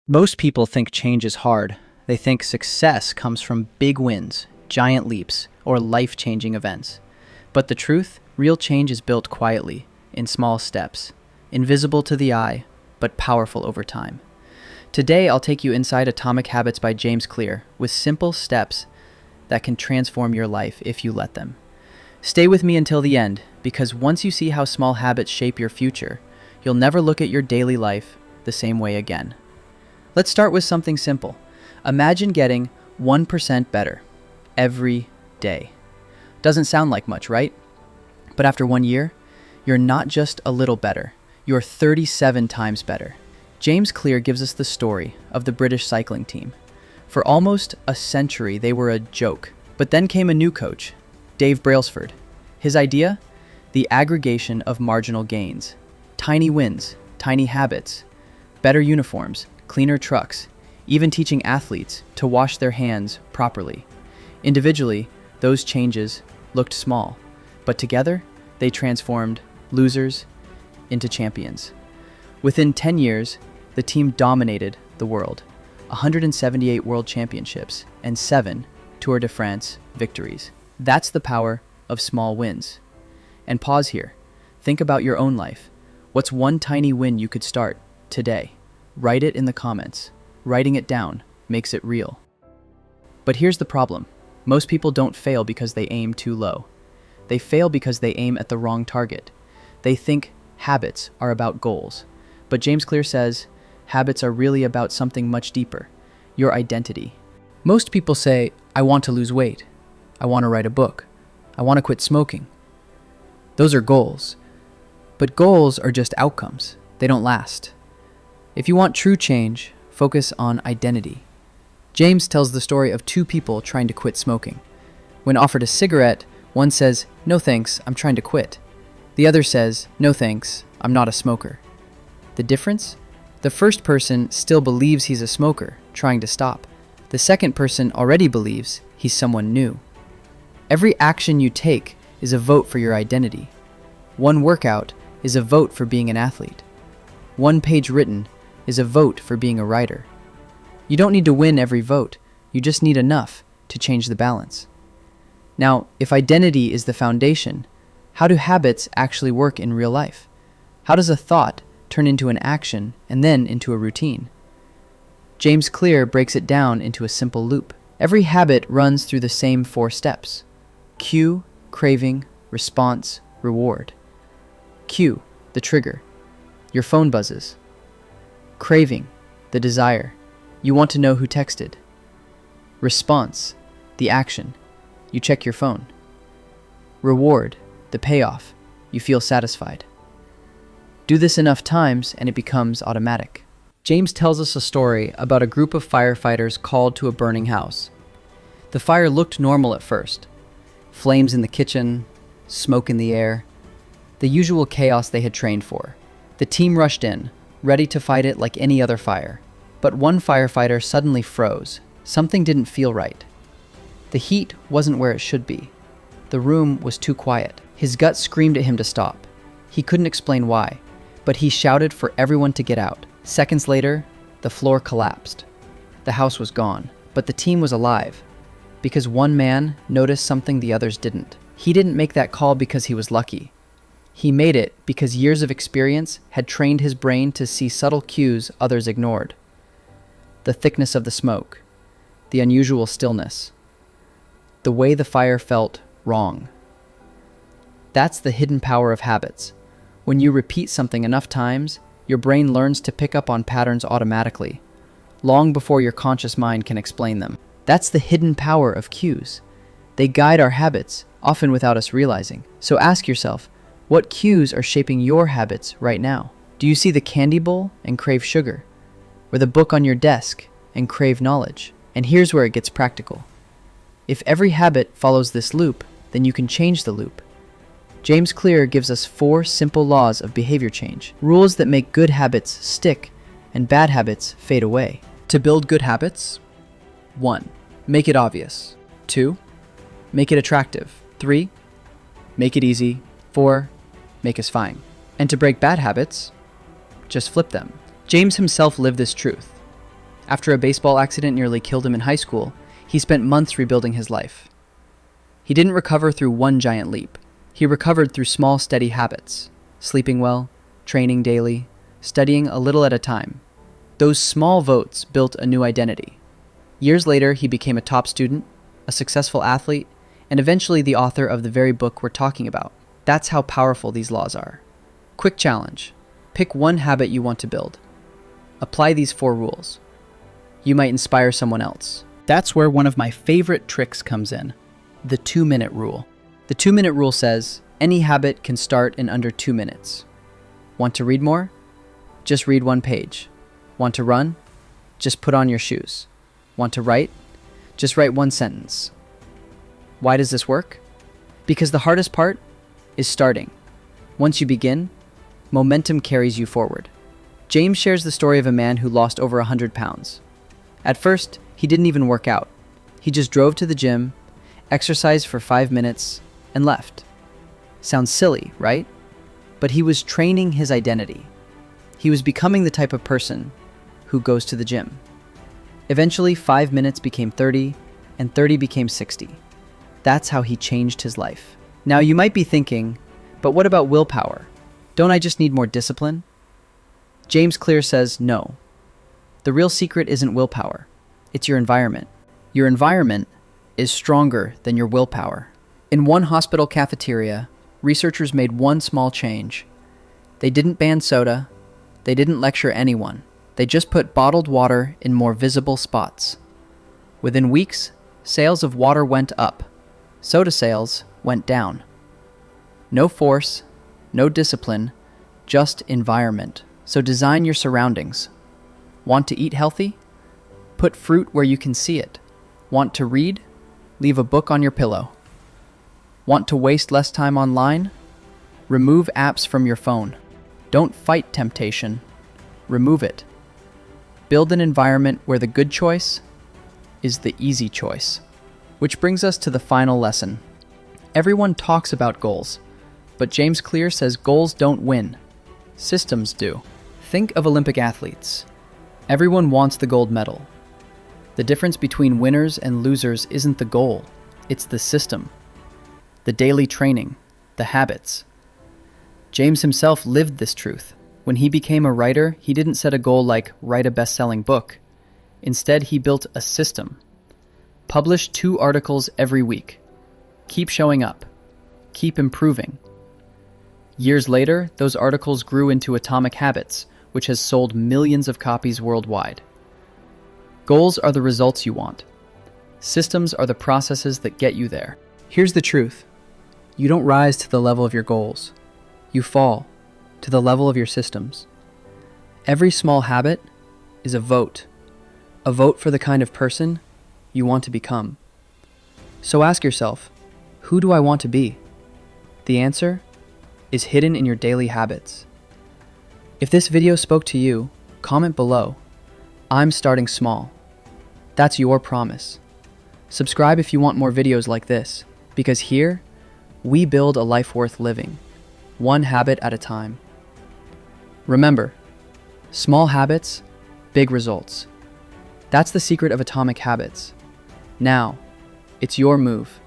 Most people think change is hard. They think success comes from big wins, giant leaps, or life-changing events. But the truth, real change is built quietly, in small steps, invisible to the eye, but powerful over time. Today, I'll take you inside Atomic Habits by James Clear with simple steps that can transform your life if you let them. Stay with me until the end, because once you see how small habits shape your future, you'll never look at your daily life the same way again. Let's start with something simple. Imagine getting 1% better every day. Doesn't sound like much, right? But after 1 year, you're not just a little better, you're 37 times better. James Clear gives us the story of the British cycling team. For almost a century, they were a joke. But then came a new coach, Dave Brailsford. His idea? The aggregation of marginal gains. Tiny wins, tiny habits, better uniforms, cleaner trucks, even teaching athletes to wash their hands properly. Individually, those changes looked small, but together, they transformed losers into champions. Within 10 years, the team dominated the world. 178 world championships and 7 Tour de France victories. That's the power of small wins. And pause here. Think about your own life. What's one tiny win you could start today? Write it in the comments. Writing it down makes it real. But here's the problem. Most people don't fail because they aim too low. They fail because they aim at the wrong target. They think habits are about goals. But James Clear says habits are really about something much deeper, your identity. Most people say, I want to lose weight. I want to write a book. I want to quit smoking. Those are goals. But goals are just outcomes. They don't last. If you want true change, focus on identity. James tells the story of two people trying to quit smoking. When offered a cigarette, one says, "No thanks, I'm trying to quit." The other says, "No thanks, I'm not a smoker." The difference? The first person still believes he's a smoker, trying to stop. The second person already believes he's someone new. Every action you take is a vote for your identity. One workout is a vote for being an athlete. One page written is a vote for being a writer. You don't need to win every vote, you just need enough to change the balance. Now, if identity is the foundation, how do habits actually work in real life? How does a thought turn into an action and then into a routine? James Clear breaks it down into a simple loop. Every habit runs through the same 4 steps. Cue, craving, response, reward. Cue, the trigger. Your phone buzzes. Craving, the desire. You want to know who texted. Response, the action. You check your phone. Reward, the payoff. You feel satisfied. Do this enough times and it becomes automatic. James tells us a story about a group of firefighters called to a burning house. The fire looked normal at first. Flames in the kitchen, smoke in the air, the usual chaos they had trained for. The team rushed in, ready to fight it like any other fire. But one firefighter suddenly froze. Something didn't feel right. The heat wasn't where it should be. The room was too quiet. His gut screamed at him to stop. He couldn't explain why, but he shouted for everyone to get out. Seconds later, the floor collapsed. The house was gone, but the team was alive, because one man noticed something the others didn't. He didn't make that call because he was lucky. He made it because years of experience had trained his brain to see subtle cues others ignored. The thickness of the smoke, the unusual stillness, the way the fire felt wrong. That's the hidden power of habits. When you repeat something enough times, your brain learns to pick up on patterns automatically, long before your conscious mind can explain them. That's the hidden power of cues. They guide our habits, often without us realizing. So ask yourself, what cues are shaping your habits right now? Do you see the candy bowl and crave sugar? Or the book on your desk and crave knowledge? And here's where it gets practical. If every habit follows this loop, then you can change the loop. James Clear gives us 4 simple laws of behavior change, rules that make good habits stick and bad habits fade away. To build good habits, 1. Make it obvious. 2. Make it attractive. 3. Make it easy. 4. Make us fine. And to break bad habits, just flip them. James himself lived this truth. After a baseball accident nearly killed him in high school, he spent months rebuilding his life. He didn't recover through one giant leap. He recovered through small, steady habits: sleeping well, training daily, studying a little at a time. Those small votes built a new identity. Years later, he became a top student, a successful athlete, and eventually the author of the very book we're talking about. That's how powerful these laws are. Quick challenge. Pick one habit you want to build. Apply these 4 rules. You might inspire someone else. That's where one of my favorite tricks comes in: the 2-minute rule. The 2-minute rule says any habit can start in under 2 minutes. Want to read more? Just read 1 page. Want to run? Just put on your shoes. Want to write? Just write 1 sentence. Why does this work? Because the hardest part is starting. Once you begin, momentum carries you forward. James shares the story of a man who lost over 100 pounds. At first, he didn't even work out. He just drove to the gym, exercised for 5 minutes, and left. Sounds silly, right? But he was training his identity. He was becoming the type of person who goes to the gym. Eventually, 5 minutes became 30, and 30 became 60. That's how he changed his life. Now, you might be thinking, but what about willpower? Don't I just need more discipline? James Clear says no. The real secret isn't willpower. It's your environment. Your environment is stronger than your willpower. In one hospital cafeteria, researchers made one small change. They didn't ban soda. They didn't lecture anyone. They just put bottled water in more visible spots. Within weeks, sales of water went up. Soda sales went down. No force, no discipline, just environment. So design your surroundings. Want to eat healthy? Put fruit where you can see it. Want to read? Leave a book on your pillow. Want to waste less time online? Remove apps from your phone. Don't fight temptation. Remove it. Build an environment where the good choice is the easy choice. Which brings us to the final lesson. Everyone talks about goals, but James Clear says goals don't win. Systems do. Think of Olympic athletes. Everyone wants the gold medal. The difference between winners and losers isn't the goal, it's the system. The daily training, the habits. James himself lived this truth. When he became a writer, he didn't set a goal like write a best-selling book. Instead, he built a system. Publish 2 articles every week. Keep showing up. Keep improving. Years later, those articles grew into Atomic Habits, which has sold millions of copies worldwide. Goals are the results you want. Systems are the processes that get you there. Here's the truth. You don't rise to the level of your goals. You fall to the level of your systems. Every small habit is a vote for the kind of person you want to become. So ask yourself, who do I want to be? The answer is hidden in your daily habits. If this video spoke to you, comment below. I'm starting small. That's your promise. Subscribe if you want more videos like this, because here, we build a life worth living, one habit at a time. Remember, small habits, big results. That's the secret of Atomic Habits. Now, it's your move.